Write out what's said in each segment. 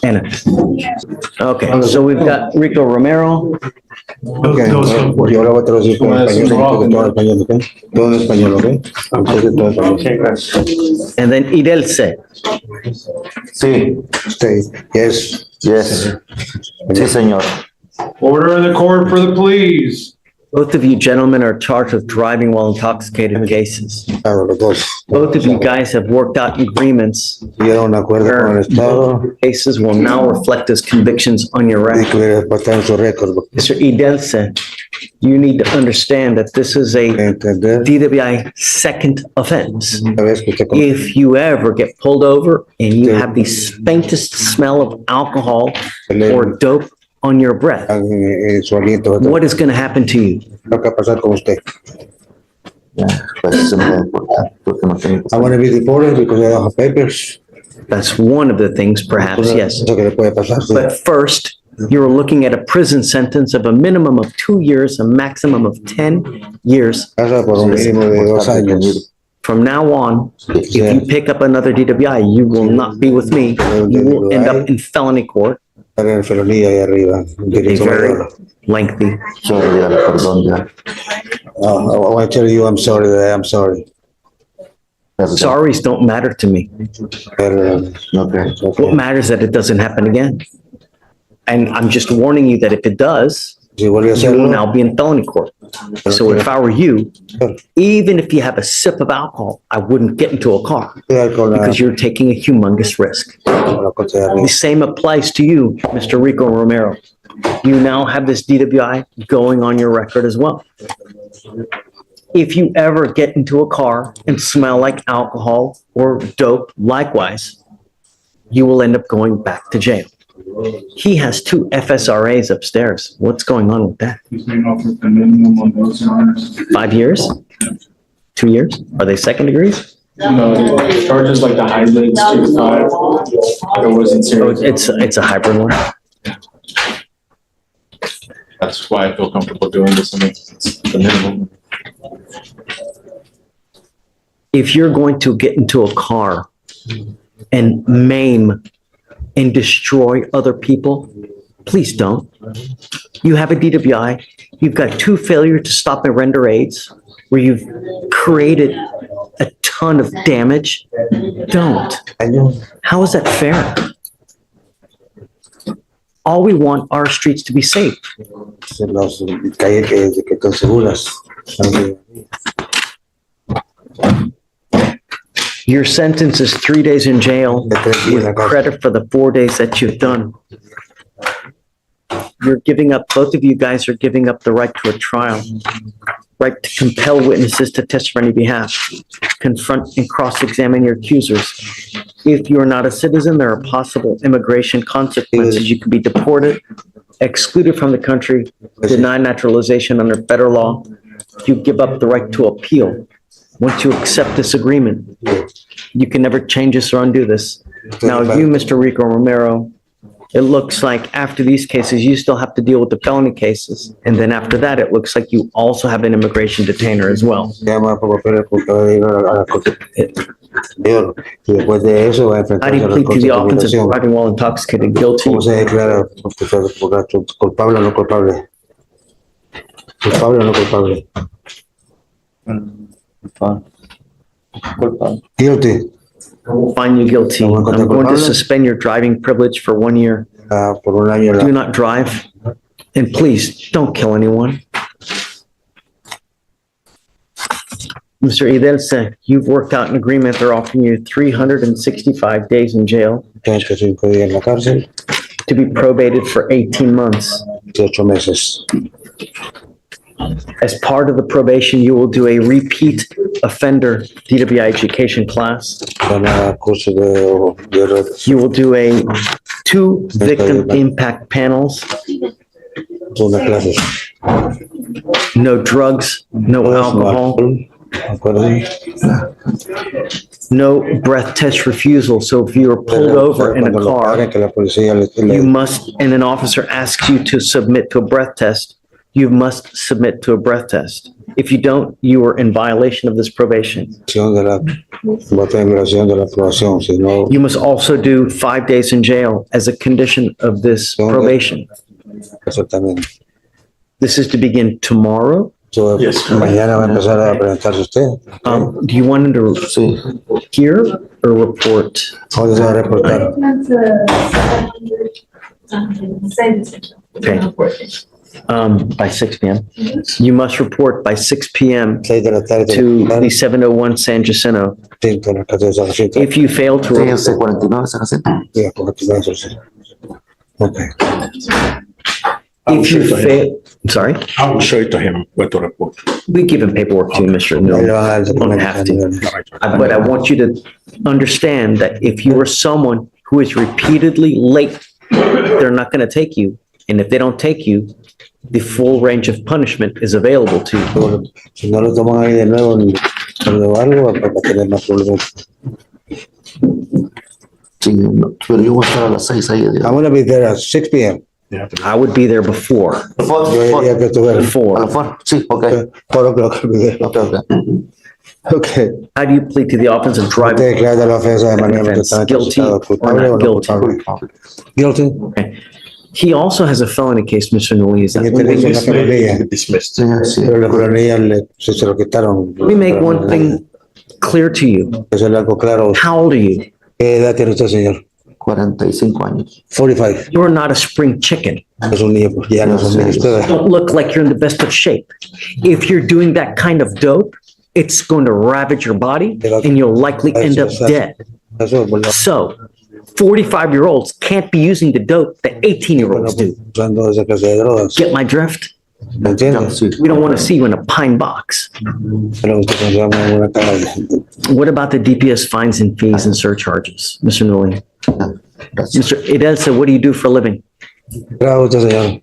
Anna. Okay, so we've got Rico Romero. Okay, yo ahora voy a traducir todo en español, todo en español, ¿ok? Todo en español, ¿ok? Entonces, todo en español. And then Idelce. Sí, Stay. Yes. yes. Sí, señor. Order in the court for the pleas. Both of you gentlemen are charged with driving while intoxicated cases. Claro, los dos. Both of you guys have worked out agreements. Llegaron a un acuerdo con el Estado Cases will now reflect as convictions on your y record. que pasar su récord. Mr. Idelce, you need to understand that this is a Entender, DWI second offense. una vez que usted If you ever get pulled over and you have the faintest smell of alcohol or dope on your breath, su aliento, what is going to happen to you? ¿qué va a pasar con usted? Pues se me da importante porque no tengo. I want to be deported because I don't have papers. That's one of the things, perhaps, yes. Eso que le puede pasar. Sí. But first, you're looking at a prison sentence of a minimum of 2 years, a maximum of 10 years. Pasa por un mínimo de 2 años. From now on, if you pick up another DWI, you will not be with me. You will end up in felony court, Estar en felonía ahí arriba. Un a delito very mayor. lengthy. Sorry, dígale, perdón, ya. I want to tell you I'm sorry that I'm sorry. Perdón. Sorries don't matter to me. Pero, Okay. What matters is that it doesn't happen again. And I'm just warning you that if it does, si vuelve a you will hacerlo, now be in felony court. So if I were you, even if you have a sip of alcohol, I wouldn't get into a car cuidar con la, because you're taking a humongous risk. con la cosa de The arriba. same applies to you, Mr. Rico Romero. You now have this DWI going on your record as well. If you ever get into a car and smell like alcohol or dope, likewise, you will end up going back to jail. He has 2 FSRAs upstairs. What's going on with that? He's being offered the minimum on those, Your Honors. 5 years? 2 years? Are they second degrees? No, the charges like the hybrids, 2 to 5. It wasn't Oh, serious. it's a hybrid one. That's why I feel comfortable doing this. I mean, it's the minimum. If you're going to get into a car and maim and destroy other people, please don't. You have a DWI, you've got 2 failure to stop and render aids, where you've created a ton of damage. Don't. How is that fair? All we want are our streets to be safe. Las calles que están seguras. Your sentence is 3 days in jail with credit for the 4 days that you've done. You're giving up, both of you guys are giving up the right to a trial, right to compel witnesses to testify on your behalf, confront and cross-examine your accusers. If you are not a citizen, there are possible immigration consequences. You could be deported, excluded from the country, denied naturalization under federal law. You give up the right to appeal. Once you accept this agreement, you can never change this or undo this. Now, you, Mr. Rico Romero, it looks like after these cases, you still have to deal with the felony cases. And then after that, it looks like you also have an immigration detainer as well. Llama por papeles porque va a ir a la corte superior. Y después de eso va a How do enfrentarse you a la plead to corte the de offense of inmigración. driving while intoxicated guilty? ¿Cómo se declara culpable o no culpable? ¿Culpable o no culpable? Guilty. Find you guilty. I'm going to suspend your driving privilege for 1 year. Por un año. Do not drive. And please, don't kill anyone. Mr. Idelce, you've worked out an agreement. They're offering you 365 days in jail 35 días en la cárcel, to be probated for 18 months. 18 meses. As part of the probation, you will do a repeat offender DWI education class. Van a curso de You will do 2 victim impact panels. una clase. No drugs, no alcohol, Acuerden. no breath test refusal. So if you are pulled over in a Cuando lo car, paren, que la policía you must, and an officer asks you to submit to a breath test, you must submit to a breath test. If you don't, you are in violation of this probation. De la, voto de migración de la aprobación, si no, You must also do 5 days in jail as a condition of this probation. eso también. This is to begin tomorrow. So, mañana va a empezar a presentarse usted. Do you want him to Sí, hear or report? ¿Dónde se va a reportar? Okay. By 6 p.m. You must report by 6 p.m. 6 de la tarde. to the 701 San Jacinto. Sí, de la casa de San Jacinto. If you fail to report, 49 esa caseta. Sí, ok. if you fail, sorry, I will show it to him where to report. we give him paperwork too, Mr. Ahí No. le van a dar el Don't documento. have to. But I want you to understand that if you are someone who is repeatedly late, they're not going to take you. And if they don't take you, the full range of punishment is available to you. Si no lo toman ahí de nuevo, o algo, va a tener más problemas. Sí, no, pero yo voy a estar a las 6 ahí. I'm gonna be there at 6 p.m. I would be there before. Four, Yo four. diría que estuviera. A Before. las 4, sí, ok. 4 o'clock I'll be there. Ok, ok. Okay. How do you plead to the offense of ¿Te driving? declara la ofensa de manera totalmente Guilty resultado or culpable not o no guilty? culpable? Guilty. He also has a felony case, Mr. Nunez. Tiene una felonía, Dismissed. Sí, sí. pero la felonía se lo quitaron. Let me make one thing clear to you. Eso es algo claro. How old are you? ¿Qué edad tiene usted, señor? 45 años. 45. You're not a spring chicken. Es un niño, porque ya no es un niño. Usted, Don't look like you're in the best of shape. If you're doing that kind of dope, it's going to ravage your body and you'll likely end up dead. eso, bueno, So 45-year-olds can't be using the dope that 18-year-olds do. usando esa clase de drogas. Get my drift? ¿Me entiendes? Sí. We don't want to see you in a pine box. Pero usted se llama en una cara de... What about the DPS fines and fees and surcharges, Mr. Newley? Gracias. Mr. Edelsa, what do you do for a living? Claro, usted, señor.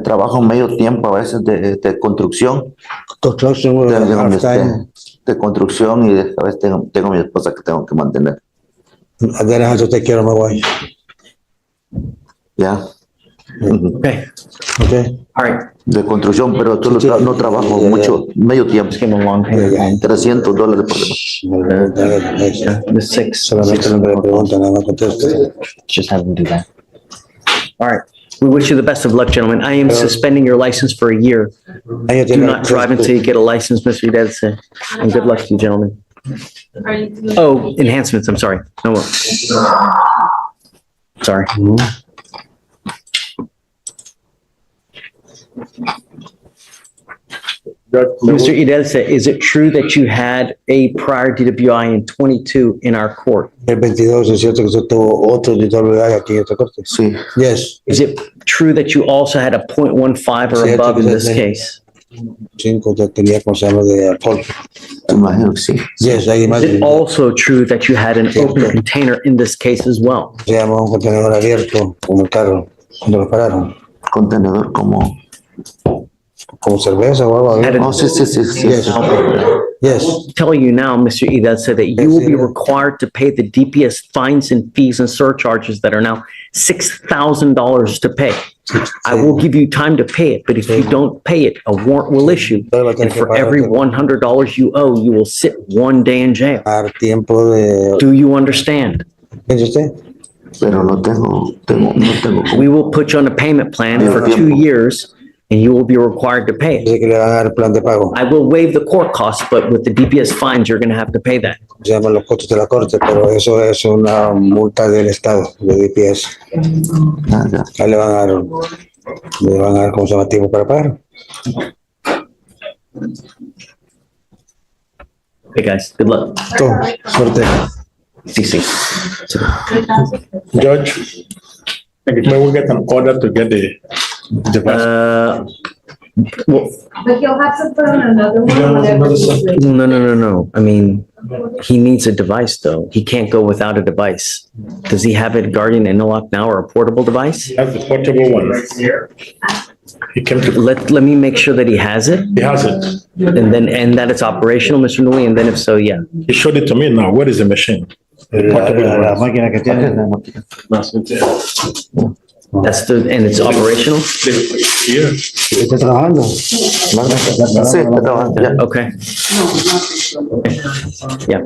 Trabajo medio tiempo a veces de construcción, Construction, half-time. de construcción y a veces tengo mi esposa que tengo que mantener. And then I have to take care of my wife. Ya, Okay, Okay? all right. de construcción, pero no trabajo mucho, medio tiempo. Just give him a long payment. $300 por semana. Yeah, the six. Solamente no me pregunta, nada más conteste. Just have them do that. All right. We wish you the best of luck, gentlemen. I am suspending your license for a year. Año Do tiene- not drive until you get a license, Mr. Edelsa. And good luck to you, gentlemen. Oh, enhancements, I'm sorry. No more. Sorry. Mr. Edelsa, is it true that you had a prior DWI in 22 in our court? El 22 es cierto que usted tuvo otro DWI aquí en esta corte. Sí, Yes, Is it true that you also had a .15 or Sí, above in this sí. case? 5 usted tenía, como se llama, de alcohol. te imagino que sí. Yes, hay más. Is it also true that you had an open container in this case as well? Se llama un contenedor abierto con el carro cuando lo pararon. Contenedor como... Como cerveza o algo. Had Oh, an- sí, sí, sí, sí. Yes. Yes. Tell you now, Mr. Edelsa, that you will be required to pay the DPS fines and fees and surcharges that are now $6,000 to pay. I will give you time to pay it, but if you don't pay it, a warrant will issue. And for every $100 you owe, you will sit 1 day in jail. Dar tiempo de... Do you understand? ¿Piensa usted? Pero no tengo. We will put you on a payment plan for 2 years and you will be required to pay it. Dice que le van a dar el plan de pago. I will waive the court costs, but with the DPS fines, you're going to have to pay that. Se llaman los costos de la corte, pero eso es una multa del Estado, de DPS. Ahí le van a dar ¿cómo se llama? Tiempo para pagar. Okay, guys, good luck. Todo, suerte. CC. Judge, may we get an order to get the device? Well, But you'll have to put on another one whenever you no. I mean, he needs a device though. He can't go without a device. Does he have a Guardian Interlock now or a portable device? Have the portable one. He came to, Let me make sure that he has it he has it. and that it's operational, Mr. Newey, and then if so, yeah. He showed it to me now. Where is the machine? The portable one. máquina que tiene. That's and it's operational? Yeah. Está trabajando. Sí, está trabajando, ya. Okay, yeah,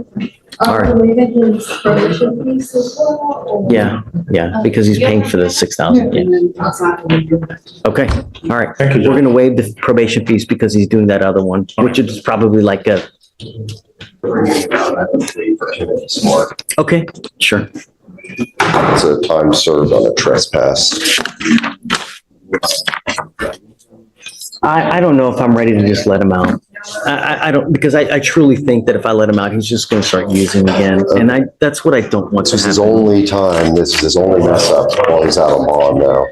all right. Leaving his probation piece as well? or- Yeah, because he's paying for the 6,000, yeah. And then outside of the- Okay, all right. Thank you, We're John. gonna waive the probation fees because he's doing that other one, which is probably like a, okay, sure. It's a time served on a trespass. I don't know if I'm ready to just let him out. I don't, because I truly think that if I let him out, he's just gonna start using again, and that's what I don't want This to is his happen. only time, this is his only mess up while he's out on bond now.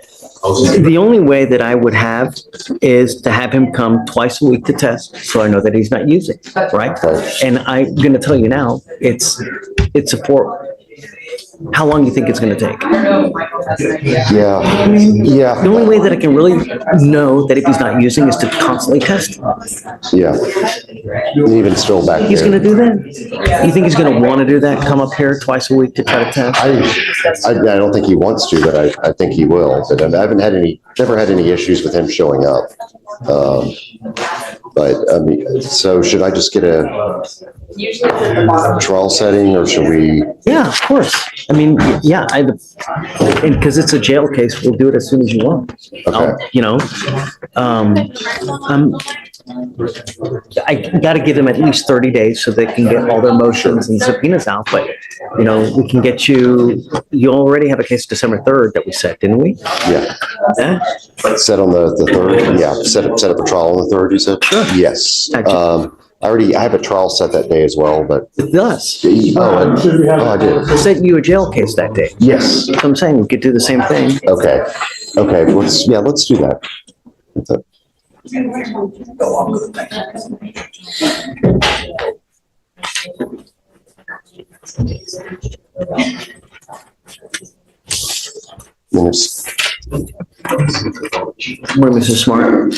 The only way that I would have is to have him come twice a week to test, so I know that he's not using, right? And I'm gonna tell you now, it's a how long do you think it's gonna take? Yeah, yeah, The only way that I can really know that if he's not using is to constantly test. yeah. Even still back He's gonna there. do that? You think he's gonna wanna do that, come up here twice a week to try to test? I don't think he wants to, but I think he will. But I haven't had never had any issues with him showing up. But, I mean, so should I just get a trial setting or should we? Yeah, of course. I mean, yeah, and because it's a jail case, we'll do it as soon as you want. You know, I gotta give them at least 30 days so they can get all their motions and subpoenas out, but, you know, we can get you already have a case December 3rd that we set, didn't we? Yeah, Yeah. set on the 3rd, yeah, set up a trial on the 3rd, you said? Sure. Yes. Gotcha. I have a trial set that day as well, but. It does. I did. I sent you a jail case that day. Yes. So I'm saying we could do the same thing. Okay, let's do that. That's it. Minutes. Morning, Mr. Smart.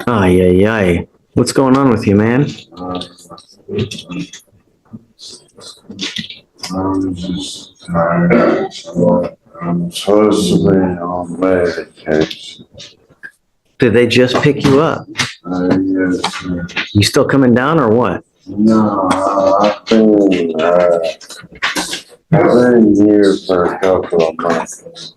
Ay, ay, ay. What's going on with you, man? I'm just tired. I'm supposed to be on medication. Did they just pick you up? Yes, sir. You still coming down or what? No, I've been here for a couple of months.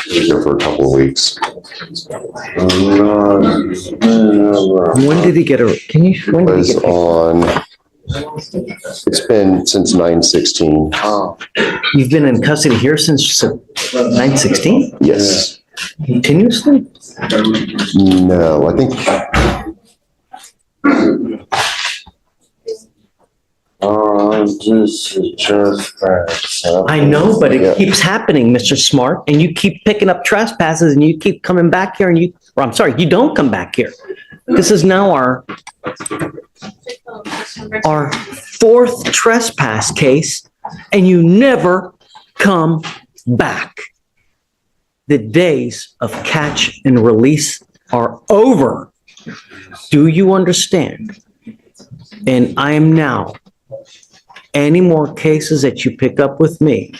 Here for a couple of weeks. I'm not, it's been over. When did he get a, can you, when did he Was get? on, it's been since 9/16. Oh, You've been in custody here since 9/16? Yes. Continuously? No, I think, I'm just a trespass. I know, but Yeah. it keeps happening, Mr. Smart, and you keep picking up trespasses and you keep coming back here and or I'm sorry, you don't come back here. This is now our fourth trespass case and you never come back. The days of catch and release are over. Do you understand? And I am now, any more cases that you pick up with me,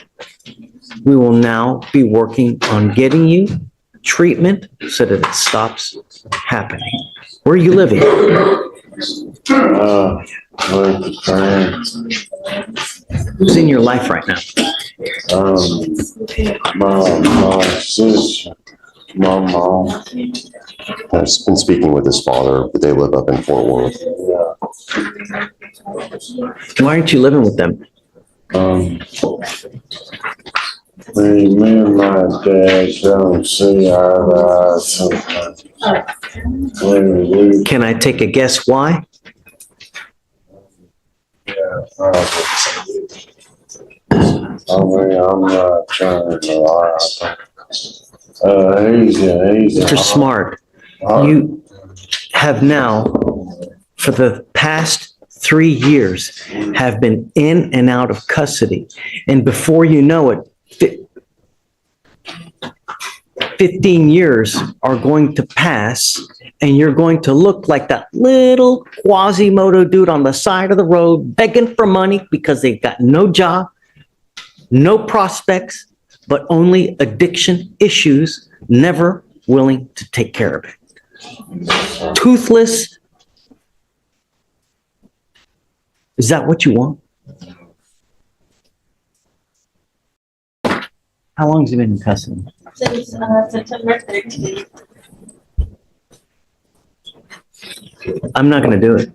we will now be working on getting you treatment so that it stops happening. Where are you living? With the friends. Who's in your life right now? My sister, my mom. I've been speaking with his father, but they live up in Fort Worth. Why aren't you living with them? Me and my dad don't see eye to eye sometimes. We, Can I take a guess why? probably. I mean, I'm not trying to lie. He's Mr. Smart, you have now, for the past 3 years, have been in and out of custody. And before you know it, 15 years are going to pass and you're going to look like that little Quasimodo dude on the side of the road begging for money because they've got no job, no prospects, but only addiction issues, never willing to take care of it. Toothless. Is that what you want? How long has he been in custody? Since September 13th. I'm not gonna do it.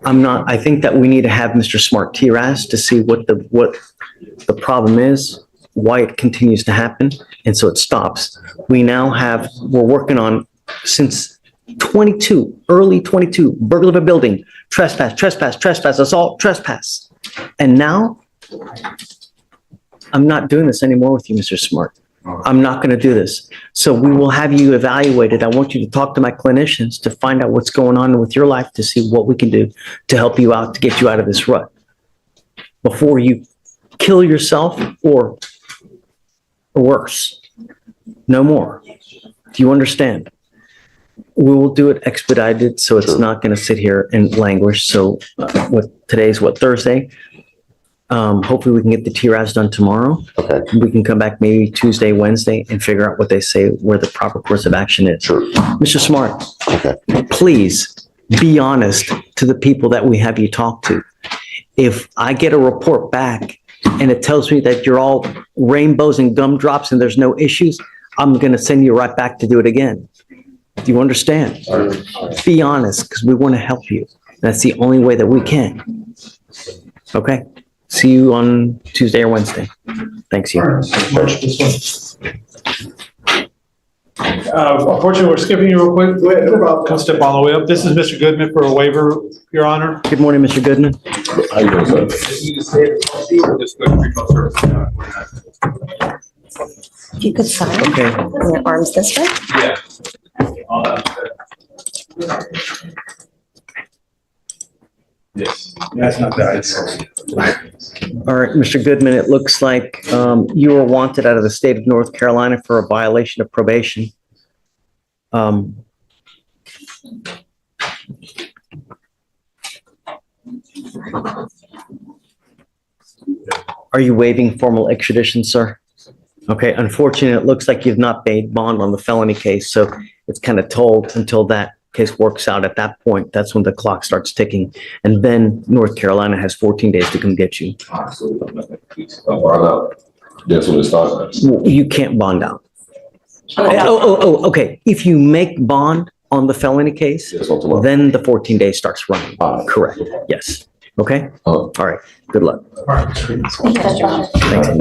I think that we need to have Mr. Smart TRAS to see what the problem is, why it continues to happen, and so it stops. We're working on, since early 22, burglary of a building, trespass, assault, trespass. And now, I'm not doing this anymore with you, Mr. Smart. I'm not gonna do this. So we will have you evaluated. I want you to talk to my clinicians to find out what's going on with your life, to see what we can do to help you out, to get you out of this rut. Before you kill yourself or worse. No more. Do you understand? We will do it expedited, so it's not gonna sit here and languish. So today's Thursday? Hopefully we can get the TRAS done tomorrow. Okay, We can come back maybe Tuesday, Wednesday, and figure out what they say, where the proper course of action is. sure. Mr. Smart, Okay, please be honest to the people that we have you talk to. If I get a report back and it tells me that you're all rainbows and gumdrops and there's no issues, I'm gonna send you right back to do it again. Do you understand? Be honest, because we want to help you. That's the only way that we can. Okay? See you on Tuesday or Wednesday. Thanks, you. Unfortunately, we're skipping you real quick. Go ahead, come step all the way up. This is Mr. Goodman for a waiver, Your Honor. Good morning, Mr. Goodman. If you could sign Okay. with your arms this way. Yes. That's not that. All right, Mr. Goodman, it looks like you were wanted out of the state of North Carolina for a violation of probation. Are you waiving formal extradition, sir? Okay, unfortunately, it looks like you've not paid bond on the felony case, so it's kind of told until that case works out. At that point, that's when the clock starts ticking. And then North Carolina has 14 days to come get you. That's what it's starting. You can't bond out. Okay. If you make bond on the felony case, Yes, on tomorrow. then the 14 days starts running. Correct. Yes. Okay? Oh. All right. Good luck. All right. Thanks. Amy.